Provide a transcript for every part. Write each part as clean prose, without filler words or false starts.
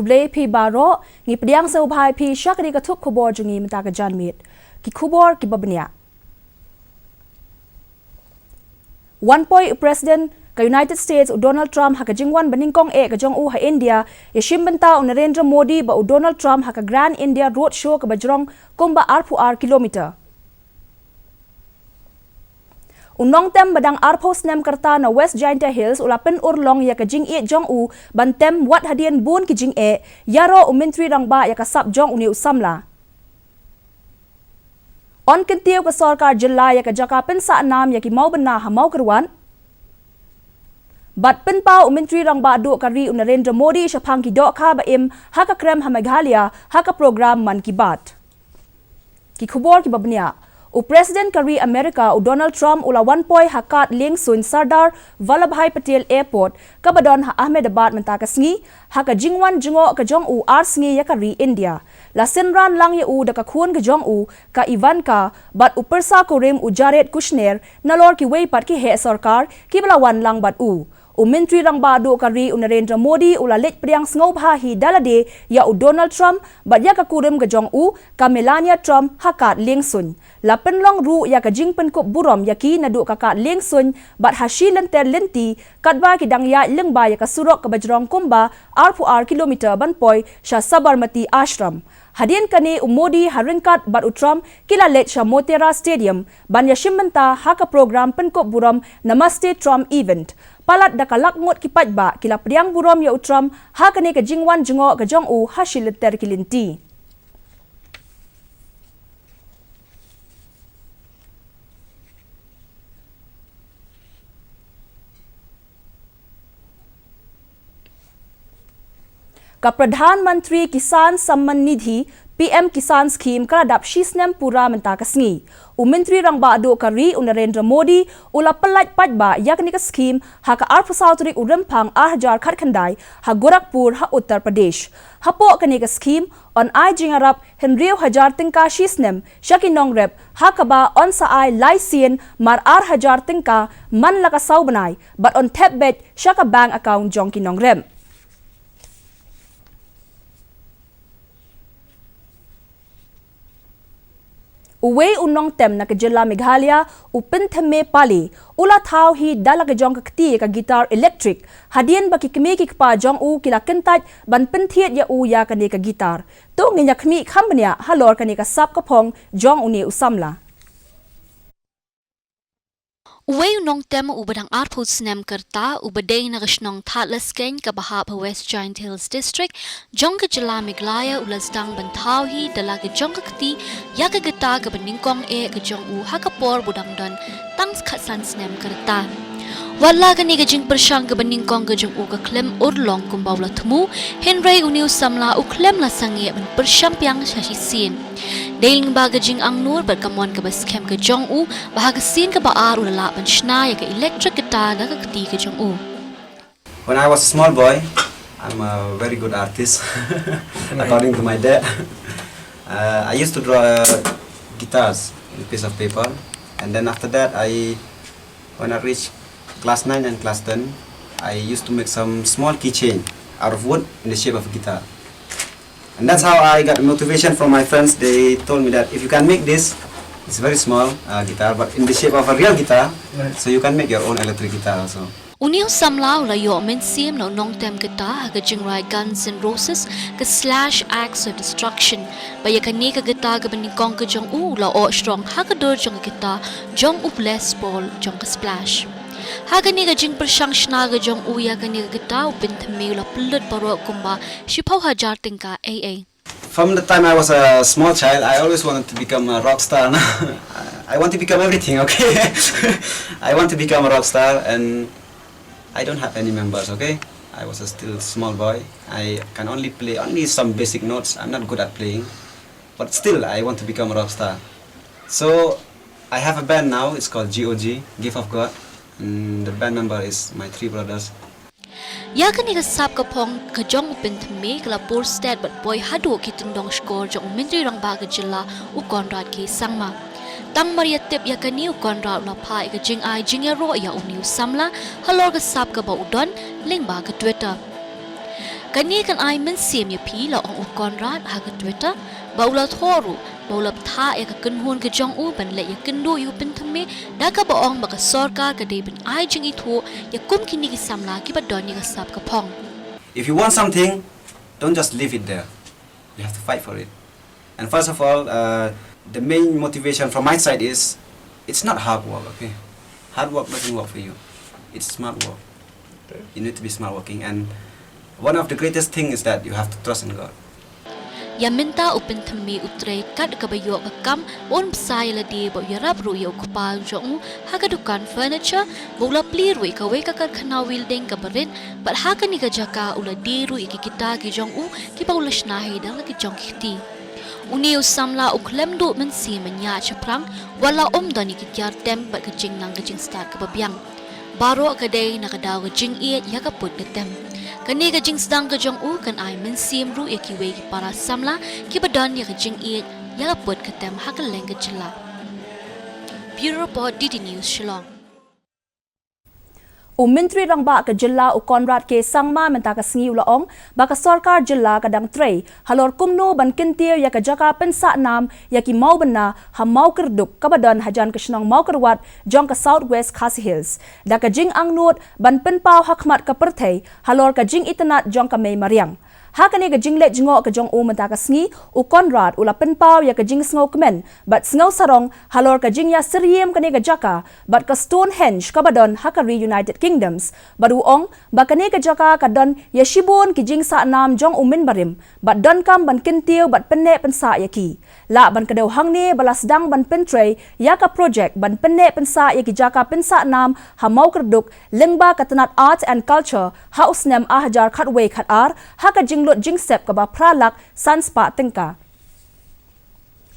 kuble pi baro ngi pdiang se ubhai pi shakri ka thuk khobor jungi mata ka janmit ki khobor ki babnia one point president ka United States Donald Trump ha ka jingwan baningkong ka jong u ha India yashim banta Narendra Modi ba Donald Trump ha ka Grand India Road Show ka bajrong kumba r kilometer Unong tem badang arpos nem kerta na West Giant Hills ulapin urlong ya ka jing jong u bantem wat hadian bun ki jing yaro umintri rangba ya ka sap jong uni usamla on kintiw ka sarkar jilla ya ka jakapin sa nam ya ki mau bana ha mau kerwan bat pin pau umintri rangba do ka ri Narendra Modi shapang ki do kha ba im ha ka krem ha Meghalaya ha ka program man ki bat ki khubor ki babnia U President Kari Amerika Donald Trump ula 1 point hakat ling sun Sardar Vallabhai Patel Airport kabadon ha Ahmedabad mentakasngi ha ka jingwan jingo ka jong u arsngi ya Kari India la sinran lang ya u da ka khun ka jong u ka Ivanka bat upersa ko rim u Jared Kushner nalor ki wei pat ki he sarkar ki bala wan lang bat u Umintri rangba do kari Narendra Modi ula let priang sngob ha hi dalade ya Donald Trump bat ya ka kurim ka jong u ka Melania Trump hakat ling sun la penlong ru ya ka jingpen ko burom ya ki na do ka ling sun bat hashi lenter lenti katba ki dang ya lengba ya ka surok ka bajrong kumba r kilometer banpoi sha Sabarmati Ashram Hadian kani Modi haringkat bat Trump kila let sha Motera Stadium ban ya shimmenta ha ka program penkop burom Namaste Trump event palat da kalak ngot ki pajba kila priang burom ya Trump ha kani ka jingwan jingo ka jong u ha shilter kilinti ka Pradhan Mantri Kisan Samman Nidhi PM Kisan Scheme kaladap shisnem pura mentakasngi. Umintri rangba do kari Narendra Modi ula pelat pajba yakni ka scheme ha ka arpasauturik urempang hajar khatkhandai ha Gorakhpur ha Uttar Pradesh. Hapo kani ka scheme on ai jingarap henriu hajar tingka shisnem shakinong rep ha kaba on sa ai laisien mar hajar tingka man laka saubanai but on tap bet shaka bank account jong kinong rep. Uwe unong tem na kajila Meghalaya upin theme pali ula thau hi dala ka jong kakti ka guitar electric hadian baki kmi ki pa jong u kila kentat ban pin thiet ya u ya kani ka guitar to nginya khmi khambania halor kani ka sap ka phong jong uni usamla Uwe unong tem ubadang arpos nem kerta ubadeng na kashnong thatlasken ka bahap West Giant Hills District jong ka jila Meghalaya ulasdang bantau hi dala ka jong kakti ya ka gata ka baningkong ka jong u hakapor budang don tangs khatsan nem kerta Wala ka ni gajing persyang ka baningkong ka jong u ka klem urlong kumbaw la tumu henry uniu samla u klem la sangi ban persyang piang shashisin Dailing ba gajing ang nur bat kamon ka baskem ka jong u bahagasin ka baar ulala ban shna ya ka electric guitar na kakti ka jong u. When I was a small boy, I'm a very good artist according to my dad. I used to draw guitars in a piece of paper and then after that when I reached class 9 and class 10 I used to make some small keychain out of wood in the shape of a guitar. And that's how I got motivation from my friends. They told me that if you can make this, it's very small guitar, but in the shape of a real guitar, so you can make your own electric guitar also. Uniu samla ula yo men sim no nong tem guitar ka jingrai Guns N' Roses ka slash acts of destruction. Baya kani ka guitar ka baningkong ka jong u la o strong hakador jong guitar jong u Les Paul jong ka splash. Hagani ka jing persyang shna ka jong uya kani ka gita upin thami ula pulut baro kumba shipau hajar tingka AA. From the time I was a small child, I always wanted to become a rock star. I want to become everything, okay? I want to become a rock star and I don't have any members, okay? I was a still small boy. I can only play some basic notes. I'm not good at playing. But still, I want to become a rock star. So, I have a band now. It's called GOG, Gift of God. The band member is my 3 brothers. Ya kani ka sap ka pong ka jong upin thami kala poor stat but boy hadu ki tindong score jong mentri rang ba ka jilla u Conrad ki sangma. Tang Maria tip ya kani u Conrad la phai ka jing ai jing ya ro ya uniu samla halor ka sap ka ba udon ling ba ka Twitter. Kani kan ai men sim ya pi la ong konrad ha ka Twitter ba ula thoru ba ula tha ya ka kunhun ka jong u ban le ya kundu yu pin thame da ka ba ong ba ka sarkar ka de bin ai jing I tho ya kum kini ki samla ki ba don ya ka sap ka phong. If you want something, don't just leave it there. You have to fight for it. And first of all, the main motivation from my side is, it's not hard work, okay? Hard work doesn't work for you. It's smart work. You need to be smart working. And one of the greatest things is that you have to trust in God. Ya minta upin thame utre kat ka ba yo ka kam on psai la de ba ya rap ru yo kupal jong ha ka dukan furniture bo la pli ru ka we ka khana building ka barit but ha ka ni ka jaka ula de ru ki kita ki jong u ki ba ula shna he da la ki jong ki ti uni usamla uklem do men si manya chaprang wala dani ki tyar tem ba ka jing nang ka jing start ka ba byang baro ka dei na ka daw ka jing i ya ka put ka tem kani ka jing sedang ka jong u kan ai men sim ru ya ki we ki para samla ki badan ya ka jing i ya ka put ka tem ha ka leng ka chila Bureau Report DD News Shillong Menteri Rangba ke Jilla Konrad ke Sangma menta ka singi ulaong baka sarkar Jilla kadang trei halor kumno ban kintir ya ka jaka pensa nam ya ki mau bena ha mau kerduk kabadan hajan kesnong mau kerwat jong ka Southwest Khasi Hills da ka jing angnut ban penpau hakmat ka perthei halor ka jing itanat jong ka mei mariang ha kani ka jing le jingo ka jong menta ka singi Konrad ula penpau ya ka jing sngo kemen bat sngo sarong halor ka jing ya seriem kani ka jaka bat ka Stonehenge kabadon ha ka United Kingdoms baru ong bakani ka jaka ka don ya shibon ki jing sa nam jong umin barim bat don kam ban kintiu bat penne pensa ya ki la ban ka dew hangne balas dang ban pentrei ya ka project ban penne pensa ya ki jaka pensa nam ha mau kerduk lengba ka tanat art and culture ha usnem a hajar khatway khatar ha ka jing lot jing sep ka ba pralak sanspa tengka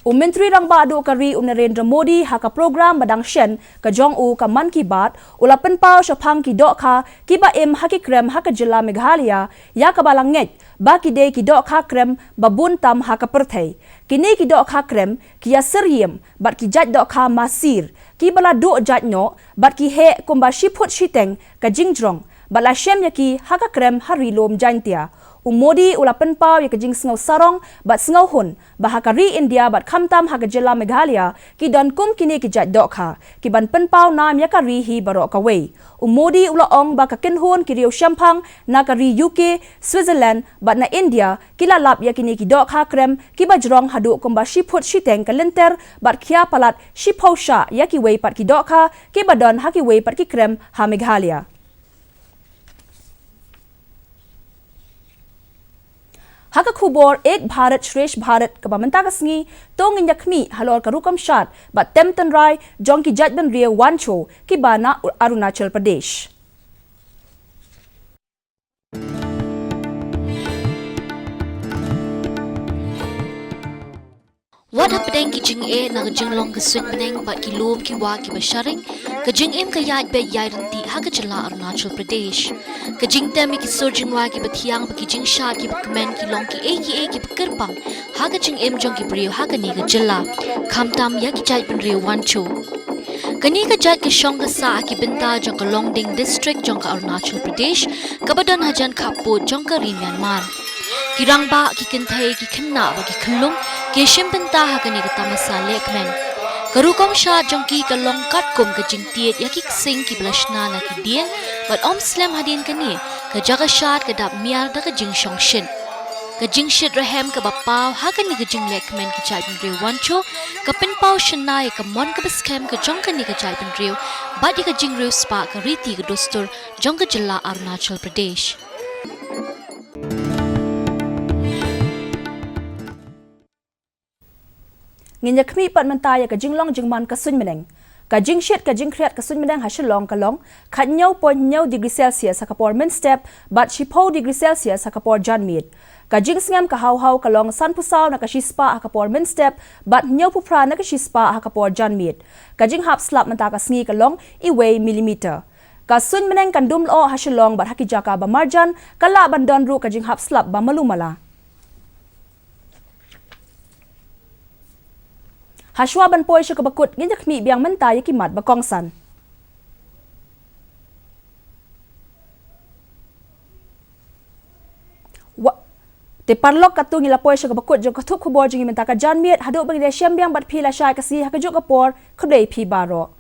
Menteri Rangba adu kari Narendra Modi ha ka program badang shen ka jong u ka man ki bat ula penpau shapang ki dok kha ki ba em ha ki krem ha ka jilla Meghalaya ya ka balang nget ba ki de ki dok kha krem babun tam ha ka perthei kini ki dok kha krem ki ya seriem bat ki jaj dok kha masir ki bala do jaj no bat ki he kumba shiput shiteng ka jingjrong bala shem ya ki ha ka krem hari lom jantia Modi ula penpau ya kajing sngau sarong bat sngau hun bahakari India bat khamtam ha Jilla Meghalaya ki don kum kini ki jat dokha ki ban penpau nam ya kari hi barok ka wei Modi ula ong ba ka kinhun ki riu shampang na kari UK Switzerland bat na India ki la lap ya kini ki dokha krem ki bajrong hadu kum ba shiput shiteng kalenter bat khia palat shiphosha ya ki wei pat ki dokha ki badon ha ki wei pat ki krem ha Meghalaya Haka khubor ek Bharat Shresh Bharat ka bamanta ka singi tong inyakmi halor ka rukam shat bat temtan rai jong ki judgment ria wancho ki bana Arunachal Pradesh What happened ki jing e na jing long ka swing peneng ba ki lob ki wa ki basharing ka jing em ka yad be yairan ti ha ka Jilla Arunachal Pradesh ka jing tem ki surgeon wa ki bathiang ba ki jing sha ki kmen ki long ki ki kirpang ha ka jing em jong ki brio ha ka ni ka Jilla khamtam ya ki jai pen rio wancho kani ka jat ki shong ka sa ki binta jong ka Longding district jong ka Arunachal Pradesh ka badan hajan khapo jong ka ri Myanmar kirang ba ki kinthai ki khanna ba ki khulung ke shimpenta ha kani ka tamasa lekmen karukong sha jongki ka longkat kum ka jingtiet ya ki sing ki blashna na ki dien but om slam hadin kani ka jaga shat ka dap miar da ka jing shong shin ka jing shit rahem ka bapaw ha kani ka jing lekmen ki chai pen rew wancho ka pen paw shnai ka mon ka beskem ka jong kani ka chai pen rew but ka jing rew spa ka riti ka dostur jong ka Jilla Arunachal Pradesh nginya khmi pat mantaya ka jinglong jingman ka sun meneng ka jing shet ka jing khriat ka sun meneng ha Shillong ka long khat nyau point nyau degree Celsius ha ka por min step bat shipo degree Celsius ha ka por janmit ka jing sngam ka hau ka long san pusaw na ka shispa ha ka por min step bat nyau pupra na ka shispa ha ka por janmit ka jing hap slap manta ka sngi ka long I weigh millimeter ka sun meneng kan dum lo ha Shillong bat ha ki jaka ba marjan kala ban don ru ka jing hap slap ba malumala Hashwa ban poi sha kabakut nginyak mi biang menta ya kimat bakongsan Te parlok katu ngila poy sya bakut jo katup khubor jingi mentaka janmiet haduk bagi de syambiang bat phi la syai kasi hakajuk kapor khdei phi baro.